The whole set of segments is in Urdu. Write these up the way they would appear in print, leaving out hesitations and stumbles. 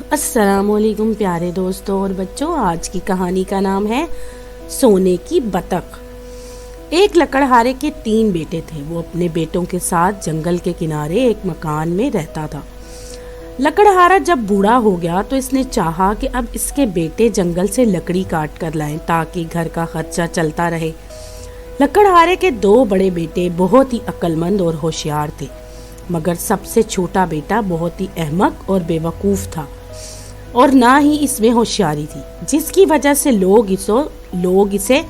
السلام علیکم پیارے دوستوں اور بچوں، آج کی کہانی کا نام ہے سونے کی بطخ۔ ایک لکڑہارے کے 3 بیٹے تھے۔ وہ اپنے بیٹوں کے ساتھ جنگل کے کنارے ایک مکان میں رہتا تھا۔ لکڑہارا جب بوڑھا ہو گیا تو اس نے چاہا کہ اب اس کے بیٹے جنگل سے لکڑی کاٹ کر لائیں تاکہ گھر کا خرچہ چلتا رہے۔ لکڑہارے کے 2 بڑے بیٹے بہت ہی عقل مند اور ہوشیار تھے، مگر سب سے چھوٹا بیٹا بہت ہی احمق اور بے وقوف تھا، اور نہ ہی اس میں ہوشیاری تھی، جس کی وجہ سے لوگ اسے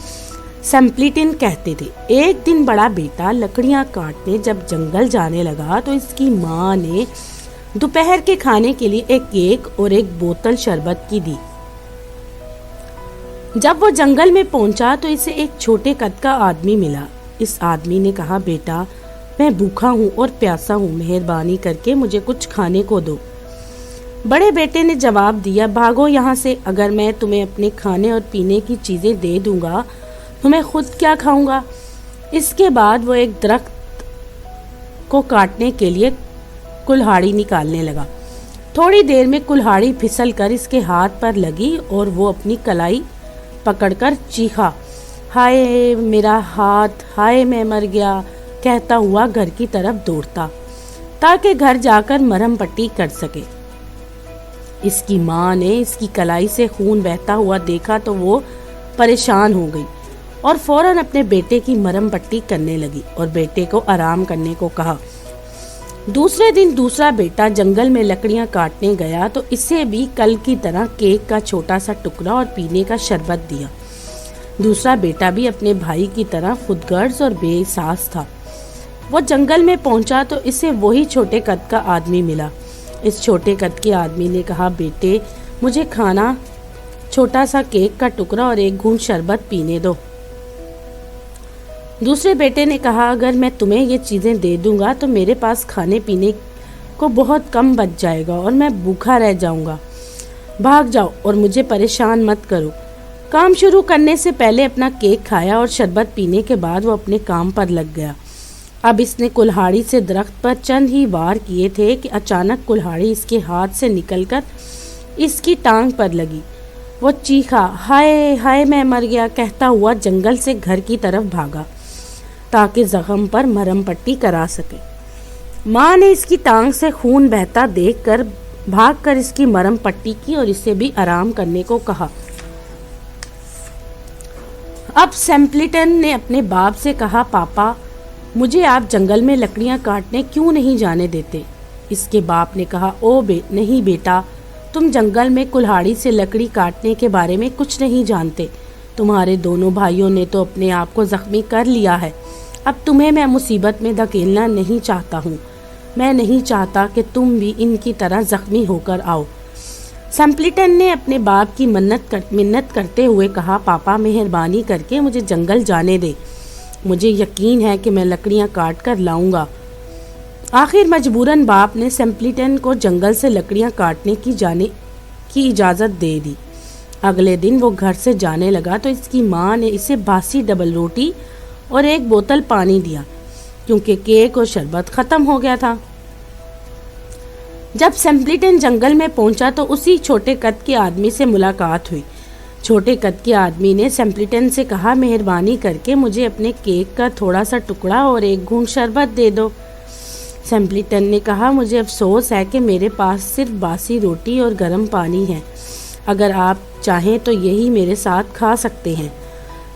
سمپلیٹن کہتے تھے۔ ایک دن بڑا بیٹا لکڑیاں کاٹنے جب جنگل جانے لگا تو اس کی ماں نے دوپہر کے کھانے کے لیے ایک کیک اور ایک بوتل شربت کی دی۔ جب وہ جنگل میں پہنچا تو اسے ایک چھوٹے قد کا آدمی ملا۔ اس آدمی نے کہا، بیٹا میں بھوکا ہوں اور پیاسا ہوں، مہربانی کر کے مجھے کچھ کھانے کو دو۔ بڑے بیٹے نے جواب دیا، بھاگو یہاں سے، اگر میں تمہیں اپنے کھانے اور پینے کی چیزیں دے دوں گا تو میں خود کیا کھاؤں گا۔ اس کے بعد وہ ایک درخت کو کاٹنے کے لیے کلہاڑی نکالنے لگا۔ تھوڑی دیر میں کلہاڑی پھسل کر اس کے ہاتھ پر لگی اور وہ اپنی کلائی پکڑ کر چیخا، ہائے میرا ہاتھ، ہائے میں مر گیا، کہتا ہوا گھر کی طرف دوڑتا تاکہ گھر جا کر مرہم پٹی کر سکے۔ اس کی ماں نے اس کی کلائی سے خون بہتا ہوا دیکھا تو وہ پریشان ہو گئی اور فوراً اپنے بیٹے کی مرہم پٹی کرنے لگی اور بیٹے کو آرام کرنے کو کہا۔ دوسرے دن دوسرا بیٹا جنگل میں لکڑیاں کاٹنے گیا تو اسے بھی کل کی طرح کیک کا چھوٹا سا ٹکڑا اور پینے کا شربت دیا۔ دوسرا بیٹا بھی اپنے بھائی کی طرح خود غرض اور بے احساس تھا۔ وہ جنگل میں پہنچا تو اسے وہی چھوٹے قد کا آدمی ملا۔ اس چھوٹے قد کے آدمی نے کہا، بیٹے مجھے کھانا، چھوٹا سا کیک کا ٹکڑا اور ایک گھونٹ شربت پینے دو۔ دوسرے بیٹے نے کہا، اگر میں تمہیں یہ چیزیں دے دوں گا تو میرے پاس کھانے پینے کو بہت کم بچ جائے گا اور میں بھوکا رہ جاؤں گا۔ بھاگ جاؤ اور مجھے پریشان مت کرو۔ کام شروع کرنے سے پہلے اپنا کیک کھایا اور شربت پینے کے بعد وہ اپنے کام پر لگ گیا۔ اب اس نے کلہاڑی سے درخت پر چند ہی وار کیے تھے کہ اچانک کلہاڑی اس کے ہاتھ سے نکل کر اس کی ٹانگ پر لگی۔ وہ چیخا، ہائے ہائے میں مر گیا، کہتا ہوا جنگل سے گھر کی طرف بھاگا تاکہ زخم پر مرہم پٹی کرا سکے۔ ماں نے اس کی ٹانگ سے خون بہتا دیکھ کر بھاگ کر اس کی مرہم پٹی کی اور اسے بھی آرام کرنے کو کہا۔ اب سمپلٹن نے اپنے باپ سے کہا، پاپا مجھے آپ جنگل میں لکڑیاں کاٹنے کیوں نہیں جانے دیتے؟ اس کے باپ نے کہا، نہیں بیٹا، تم جنگل میں کلہاڑی سے لکڑی کاٹنے کے بارے میں کچھ نہیں جانتے۔ تمہارے دونوں بھائیوں نے تو اپنے آپ کو زخمی کر لیا ہے، اب تمہیں میں مصیبت میں دھکیلنا نہیں چاہتا ہوں۔ میں نہیں چاہتا کہ تم بھی ان کی طرح زخمی ہو کر آؤ۔ سمپلٹن نے اپنے باپ کی منت کرتے ہوئے کہا، پاپا مہربانی کر کے مجھے جنگل جانے دے، مجھے یقین ہے کہ میں لکڑیاں کاٹ کر لاؤں گا۔ آخر مجبوراً باپ نے سمپلٹن کو جنگل سے لکڑیاں کاٹنے کی جانے کی اجازت دے دی۔ اگلے دن وہ گھر سے جانے لگا تو اس کی ماں نے اسے باسی ڈبل روٹی اور ایک بوتل پانی دیا، کیونکہ کیک اور شربت ختم ہو گیا تھا۔ جب سمپلٹن جنگل میں پہنچا تو اسی چھوٹے قد کے آدمی سے ملاقات ہوئی۔ چھوٹے قد کے آدمی نے سمپلٹن سے کہا، مہربانی کر کے مجھے اپنے کیک کا تھوڑا سا ٹکڑا اور ایک گھونٹ شربت دے دو۔ سمپلٹن نے کہا، مجھے افسوس ہے کہ میرے پاس صرف باسی روٹی اور گرم پانی ہے، اگر آپ چاہیں تو یہی میرے ساتھ کھا سکتے ہیں۔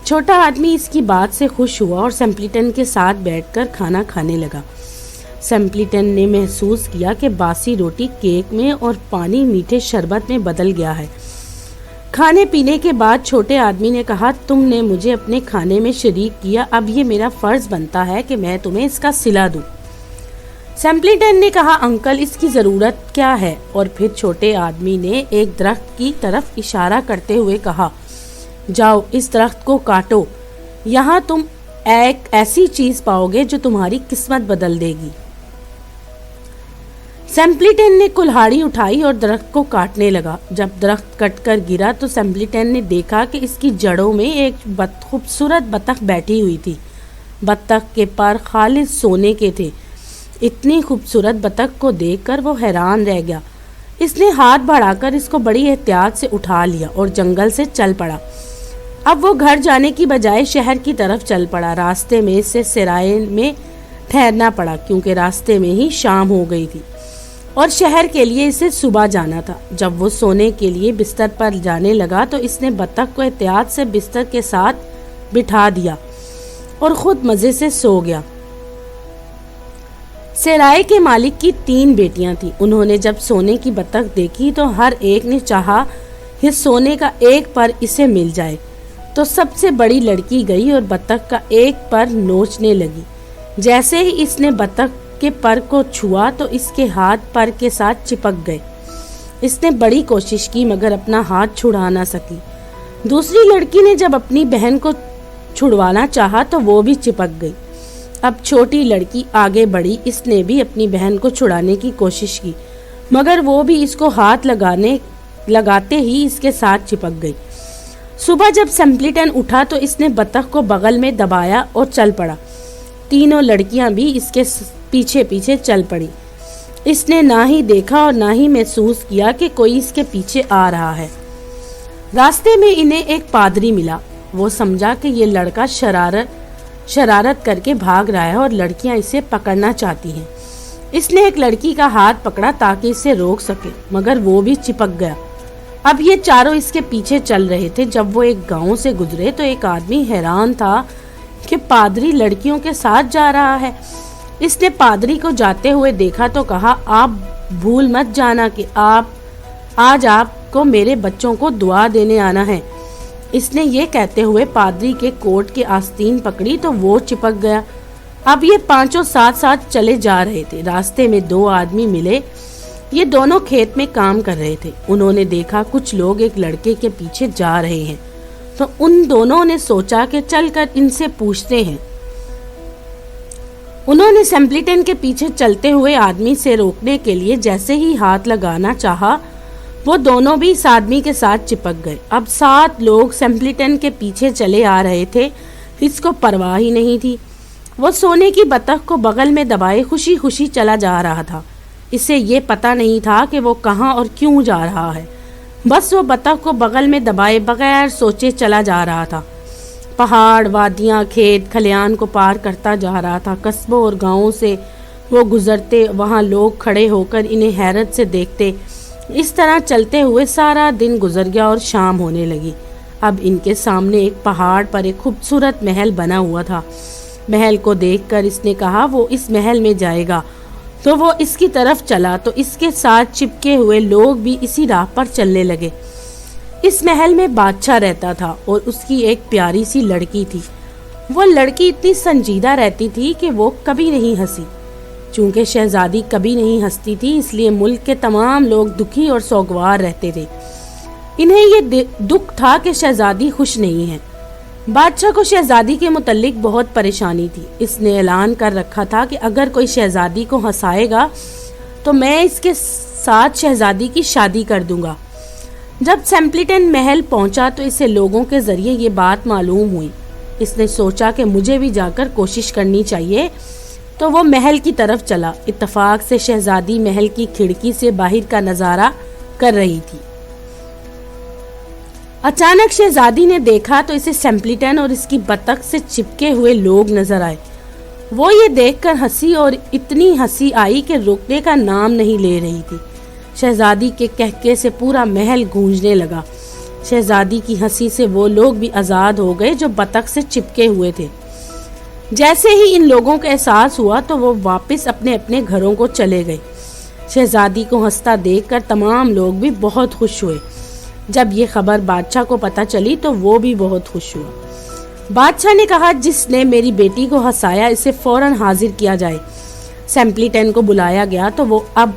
چھوٹا آدمی اس کی بات سے خوش ہوا اور سمپلٹن کے ساتھ بیٹھ کر کھانا کھانے لگا۔ سمپلٹن نے محسوس کیا کہ باسی روٹی کیک میں اور پانی میٹھے شربت میں بدل گیا ہے۔ کھانے پینے کے بعد چھوٹے آدمی نے کہا، تم نے مجھے اپنے کھانے میں شریک کیا، اب یہ میرا فرض بنتا ہے کہ میں تمہیں اس کا صلہ دوں۔ سمپلٹن نے کہا، انکل اس کی ضرورت کیا ہے؟ اور پھر چھوٹے آدمی نے ایک درخت کی طرف اشارہ کرتے ہوئے کہا، جاؤ اس درخت کو کاٹو، یہاں تم ایک ایسی چیز پاؤ گے جو تمہاری قسمت بدل دے گی۔ سمپلٹن نے کلہاڑی اٹھائی اور درخت کو کاٹنے لگا۔ جب درخت کٹ کر گرا تو سمپلٹن نے دیکھا کہ اس کی جڑوں میں ایک خوبصورت بطخ بیٹھی ہوئی تھی۔ بطخ کے پر خالص سونے کے تھے۔ اتنی خوبصورت بطخ کو دیکھ کر وہ حیران رہ گیا۔ اس نے ہاتھ بڑھا کر اس کو بڑی احتیاط سے اٹھا لیا اور جنگل سے چل پڑا۔ اب وہ گھر جانے کی بجائے شہر کی طرف چل پڑا۔ راستے میں اسے سرائے میں ٹھہرنا پڑا کیونکہ راستے میں ہی شام ہو گئی تھی اور شہر کے لیے اسے صبح جانا تھا۔ جب وہ سونے کے لیے بستر پر جانے لگا تو اس نے بطخ کو احتیاط سے بستر کے ساتھ بٹھا دیا اور خود مزے سے سو گیا۔ سرائے کے مالک کی 3 بیٹیاں تھیں۔ انہوں نے جب سونے کی بطخ دیکھی تو ہر ایک نے چاہا کہ سونے کا ایک پر اسے مل جائے، تو سب سے بڑی لڑکی گئی اور بطخ کا ایک پر نوچنے لگی۔ جیسے ہی اس نے بطخ کے پر کو چھوا تو اس کے ہاتھ پر کے ساتھ چپک گئے۔ اس نے بڑی کوشش کی مگر اپنا ہاتھ چھڑا نہ سکی۔ دوسری لڑکی نے جب اپنی بہن کو چھڑوانا چاہا تو وہ بھی چپک گئی۔ اب چھوٹی لڑکی آگے بڑھی، اس نے بھی اپنی بہن کو چھڑانے کی کوشش کی مگر وہ بھی اس کو ہاتھ لگاتے ہی اس کے ساتھ چپک گئی۔ صبح جب سمپلیٹن اٹھا تو اس نے بطخ کو بغل میں دبایا اور چل پڑا۔ تینوں لڑکیاں بھی اس کے پیچھے پیچھے چل پڑی۔ اس نے نہ ہی دیکھا اور نہ ہی محسوس کیا کہ کوئی اس کے پیچھے آ رہا ہے۔ راستے میں انہیں ایک پادری ملا۔ وہ سمجھا کہ یہ لڑکا شرارت کر کے بھاگ رہا ہے اور لڑکیاں اسے پکڑنا چاہتی ہیں۔ اس نے ایک لڑکی کا ہاتھ پکڑا تاکہ اسے روک سکے مگر وہ بھی چپک گیا۔ اب یہ چاروں اس کے پیچھے چل رہے تھے۔ جب وہ ایک گاؤں سے گزرے تو ایک آدمی حیران تھا کہ پادری لڑکیوں کے ساتھ جا رہا ہے۔ اس نے پادری کو جاتے ہوئے دیکھا تو کہا، آپ بھول مت جانا کہ آج آپ کو میرے بچوں کو دعا دینے آنا ہے۔ اس نے یہ کہتے ہوئے پادری کے کوٹ کے آستین پکڑی تو وہ چپک گیا۔ اب یہ پانچوں ساتھ ساتھ چلے جا رہے تھے۔ راستے میں 2 آدمی ملے۔ یہ دونوں کھیت میں کام کر رہے تھے۔ انہوں نے دیکھا کچھ لوگ ایک لڑکے کے پیچھے جا رہے ہیں تو ان دونوں نے سوچا کہ چل کر ان سے پوچھتے ہیں۔ انہوں نے سمپلیٹن کے پیچھے چلتے ہوئے آدمی سے روکنے کے لیے جیسے ہی ہاتھ لگانا چاہا وہ دونوں بھی اس آدمی کے ساتھ چپک گئے۔ اب 7 لوگ سمپلیٹن کے پیچھے چلے آ رہے تھے۔ اس کو پرواہ ہی نہیں تھی۔ وہ سونے کی بطخ کو بغل میں دبائے خوشی خوشی چلا جا رہا تھا۔ اسے یہ پتا نہیں تھا کہ وہ کہاں اور کیوں جا رہا ہے، بس وہ بطخ کو بغل میں دبائے بغیر سوچے چلا جا رہا تھا۔ پہاڑ، وادیاں، کھیت کھلیان کو پار کرتا جا رہا تھا۔ قصبوں اور گاؤں سے وہ گزرتے، وہاں لوگ کھڑے ہو کر انہیں حیرت سے دیکھتے۔ اس طرح چلتے ہوئے سارا دن گزر گیا اور شام ہونے لگی۔ اب ان کے سامنے ایک پہاڑ پر ایک خوبصورت محل بنا ہوا تھا۔ محل کو دیکھ کر اس نے کہا وہ اس محل میں جائے گا، تو وہ اس کی طرف چلا تو اس کے ساتھ چپکے ہوئے لوگ بھی اسی راہ پر چلنے لگے۔ اس محل میں بادشاہ رہتا تھا اور اس کی ایک پیاری سی لڑکی تھی۔ وہ لڑکی اتنی سنجیدہ رہتی تھی کہ وہ کبھی نہیں ہنسی۔ چونکہ شہزادی کبھی نہیں ہنستی تھی اس لیے ملک کے تمام لوگ دکھی اور سوگوار رہتے تھے۔ انہیں یہ دکھ تھا کہ شہزادی خوش نہیں ہے۔ بادشاہ کو شہزادی کے متعلق بہت پریشانی تھی۔ اس نے اعلان کر رکھا تھا کہ اگر کوئی شہزادی کو ہنسائے گا تو میں اس کے ساتھ شہزادی کی شادی کر دوں گا۔ جب سمپلیٹن محل پہنچا تو اسے لوگوں کے ذریعے یہ بات معلوم ہوئی۔ اس نے سوچا کہ مجھے بھی جا کر کوشش کرنی چاہیے، تو وہ محل کی طرف چلا۔ اتفاق سے شہزادی محل کی کھڑکی سے باہر کا نظارہ کر رہی تھی۔ اچانک شہزادی نے دیکھا تو اسے سمپلیٹن اور اس کی بطخ سے چپکے ہوئے لوگ نظر آئے۔ وہ یہ دیکھ کر ہنسی اور اتنی ہنسی آئی کہ رکنے کا نام نہیں لے رہی تھی۔ شہزادی کے کہکے سے پورا محل گونجنے لگا۔ شہزادی کی ہنسی سے وہ لوگ بھی آزاد ہو گئے جو بطخ سے چپکے ہوئے تھے۔ جیسے ہی ان لوگوں کا احساس ہوا تو وہ واپس اپنے اپنے گھروں کو چلے گئے۔ شہزادی کو ہنستا دیکھ کر تمام لوگ بھی بہت خوش ہوئے۔ جب یہ خبر بادشاہ کو پتہ چلی تو وہ بھی بہت خوش ہوا۔ بادشاہ نے کہا جس نے میری بیٹی کو ہنسایا اسے فوراً حاضر کیا جائے۔ سمپلیٹن کو بلایا گیا تو وہ اب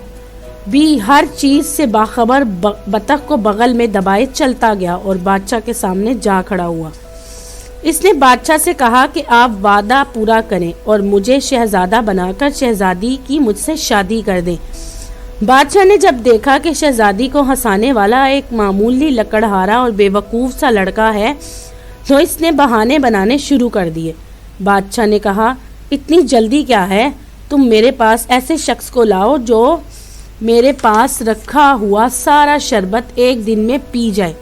بھی ہر چیز سے باخبر بطخ کو بغل میں دبائے چلتا گیا اور بادشاہ کے سامنے جا کھڑا ہوا۔ اس نے بادشاہ سے کہا کہ آپ وعدہ پورا کریں اور مجھے شہزادہ بنا کر شہزادی کی مجھ سے شادی کر دیں۔ بادشاہ نے جب دیکھا کہ شہزادی کو ہنسانے والا ایک معمولی لکڑہارا اور بے وقوف سا لڑکا ہے تو اس نے بہانے بنانے شروع کر دیے۔ بادشاہ نے کہا اتنی جلدی کیا ہے، تم میرے پاس ایسے شخص کو لاؤ جو میرے پاس رکھا ہوا سارا شربت ایک دن میں پی جائے۔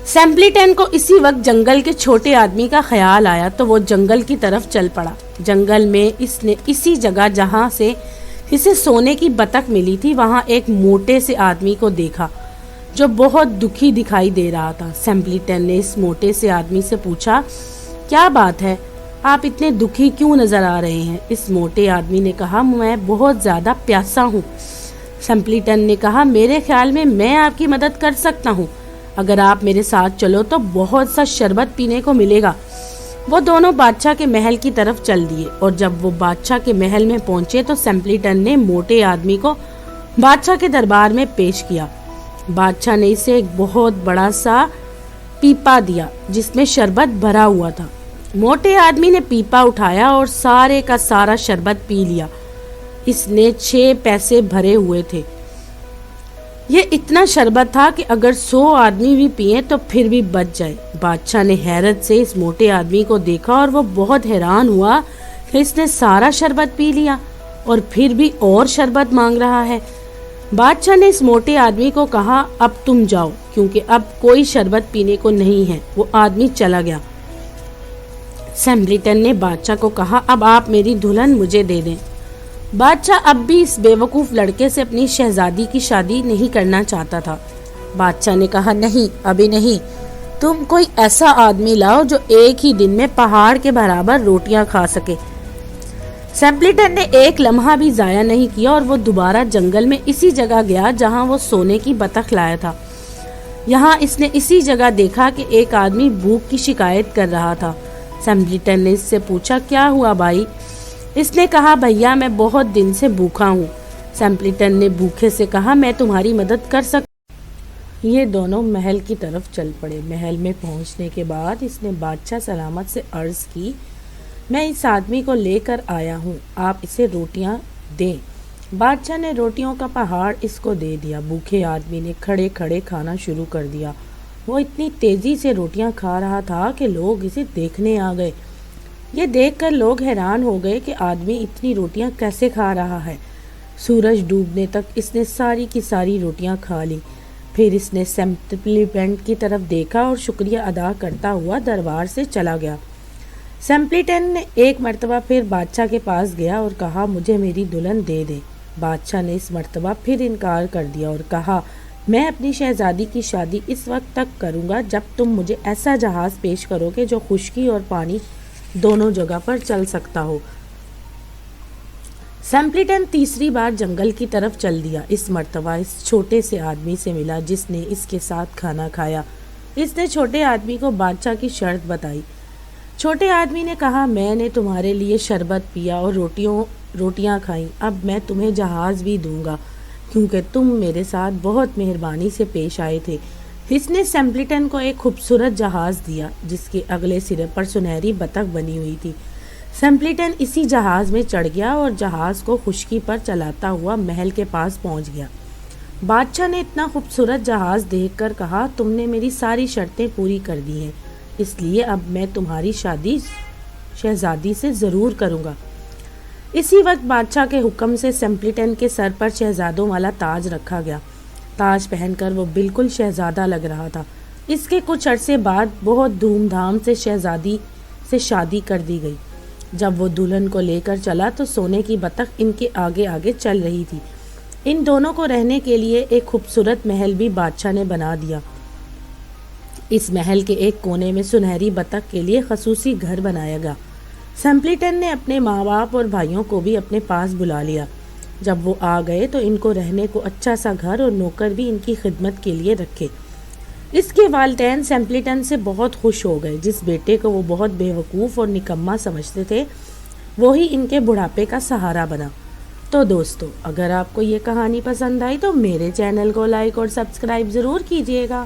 سیمپلیٹن کو اسی وقت جنگل کے چھوٹے آدمی کا خیال آیا تو وہ جنگل کی طرف چل پڑا۔ جنگل میں اس نے اسی جگہ جہاں سے اسے سونے کی بطخ ملی تھی وہاں ایک موٹے سے آدمی کو دیکھا جو بہت دکھی دکھائی دے رہا تھا۔ سیمپلیٹن نے اس موٹے سے آدمی سے پوچھا، کیا بات ہے، آپ اتنے دکھی کیوں نظر آ رہے ہیں؟ اس موٹے آدمی نے کہا، میں بہت زیادہ پیاسا ہوں۔ سیمپلیٹن نے کہا، میرے خیال میں آپ کی مدد کر سکتا ہوں، اگر آپ میرے ساتھ چلو تو بہت سا شربت پینے کو ملے گا۔ وہ دونوں بادشاہ کے محل کی طرف چل دیے اور جب وہ بادشاہ کے محل میں پہنچے تو سیمپلیٹن نے موٹے آدمی کو بادشاہ کے دربار میں پیش کیا۔ بادشاہ نے اسے ایک بہت بڑا سا پیپا دیا جس میں شربت بھرا ہوا تھا۔ موٹے آدمی نے پیپا اٹھایا اور سارے کا سارا شربت پی لیا۔ اس نے 6 پیسے بھرے ہوئے تھے۔ یہ اتنا شربت تھا کہ اگر 100 آدمی بھی پیئیں تو پھر بھی بچ جائے۔ بادشاہ نے حیرت سے اس موٹے آدمی کو دیکھا اور وہ بہت حیران ہوا کہ اس نے سارا شربت پی لیا اور پھر بھی اور شربت مانگ رہا ہے۔ بادشاہ نے اس موٹے آدمی کو کہا، اب تم جاؤ کیونکہ اب کوئی شربت پینے کو نہیں ہے۔ وہ آدمی چلا گیا۔ سیمپلیٹن نے بادشاہ کو کہا، اب آپ میری دلہن مجھے دے دیں۔ بادشاہ اب بھی اس بیوقوف لڑکے سے اپنی شہزادی کی شادی نہیں کرنا چاہتا تھا۔ بادشاہ نے کہا، نہیں، ابھی نہیں، تم کوئی ایسا آدمی لاؤ جو ایک ہی دن میں پہاڑ کے برابر روٹیاں کھا سکے۔ سیمپلیٹن نے ایک لمحہ بھی ضائع نہیں کیا اور وہ دوبارہ جنگل میں اسی جگہ گیا جہاں وہ سونے کی بطخ لایا تھا۔ یہاں اس نے اسی جگہ دیکھا کہ ایک آدمی بھوک کی شکایت کر رہا تھا۔ سیمپلیٹن نے اس سے پوچھا، کیا ہوا بھائی؟ اس نے کہا، بھیا میں بہت دن سے بھوکا ہوں۔ سیمپلیٹن نے بھوکے سے کہا، میں تمہاری مدد کر سکتا ہوں۔ یہ دونوں محل کی طرف چل پڑے۔ محل میں پہنچنے کے بعد اس نے بادشاہ سلامت سے عرض کی، میں اس آدمی کو لے کر آیا ہوں، آپ اسے روٹیاں دیں۔ بادشاہ نے روٹیوں کا پہاڑ اس کو دے دیا۔ بھوکے آدمی نے کھڑے کھڑے کھانا شروع کر دیا۔ وہ اتنی تیزی سے روٹیاں کھا رہا تھا کہ لوگ اسے دیکھنے آ گئے۔ یہ دیکھ کر لوگ حیران ہو گئے کہ آدمی اتنی روٹیاں کیسے کھا رہا ہے۔ سورج ڈوبنے تک اس نے ساری کی ساری روٹیاں کھا لی۔ پھر اس نے سیمپلیٹن کی طرف دیکھا اور شکریہ ادا کرتا ہوا دربار سے چلا گیا۔ سیمپلیٹن نے ایک مرتبہ پھر بادشاہ کے پاس گیا اور کہا، مجھے میری دلہن دے دیں۔ بادشاہ نے اس مرتبہ پھر انکار کر دیا اور کہا، میں اپنی شہزادی کی شادی اس وقت تک کروں گا جب تم مجھے ایسا جہاز پیش کرو گے جو خشکی اور پانی دونوں جگہ پر چل سکتا ہو۔ سیمپلیٹن تیسری بار جنگل کی طرف چل دیا۔ اس مرتبہ اس چھوٹے سے آدمی سے ملا جس نے اس کے ساتھ کھانا کھایا۔ اس نے چھوٹے آدمی کو بادشاہ کی شرط بتائی۔ چھوٹے آدمی نے کہا، میں نے تمہارے لیے شربت پیا اور روٹیاں کھائیں، اب میں تمہیں جہاز بھی دوں گا کیونکہ تم میرے ساتھ بہت مہربانی سے پیش آئے تھے۔ اس نے سیمپلیٹن کو ایک خوبصورت جہاز دیا جس کے اگلے سرے پر سنہری بطخ بنی ہوئی تھی۔ سیمپلیٹن اسی جہاز میں چڑھ گیا اور جہاز کو خشکی پر چلاتا ہوا محل کے پاس پہنچ گیا۔ بادشاہ نے اتنا خوبصورت جہاز دیکھ کر کہا، تم نے میری ساری شرطیں پوری کر دی ہیں، اس لیے اب میں تمہاری شادی شہزادی سے ضرور کروں گا۔ اسی وقت بادشاہ کے حکم سے سیمپلیٹن کے سر پر شہزادوں والا تاج رکھا گیا۔ تاج پہن کر وہ بالکل شہزادہ لگ رہا تھا۔ اس کے کچھ عرصے بعد بہت دھوم دھام سے شہزادی سے شادی کر دی گئی۔ جب وہ دلہن کو لے کر چلا تو سونے کی بطخ ان کے آگے آگے چل رہی تھی۔ ان دونوں کو رہنے کے لیے ایک خوبصورت محل بھی بادشاہ نے بنا دیا۔ اس محل کے ایک کونے میں سنہری بطخ کے لیے خصوصی گھر بنایا گیا۔ سیمپلیٹن نے اپنے ماں باپ اور بھائیوں کو بھی اپنے پاس بلا لیا۔ جب وہ آ گئے تو ان کو رہنے کو اچھا سا گھر اور نوکر بھی ان کی خدمت کے لیے رکھے۔ اس کے والدین سیمپلیٹن سے بہت خوش ہو گئے۔ جس بیٹے کو وہ بہت بے وقوف اور نکما سمجھتے تھے وہی ان کے بڑھاپے کا سہارا بنا۔ تو دوستو، اگر آپ کو یہ کہانی پسند آئی تو میرے چینل کو لائک اور سبسکرائب ضرور کیجیے گا۔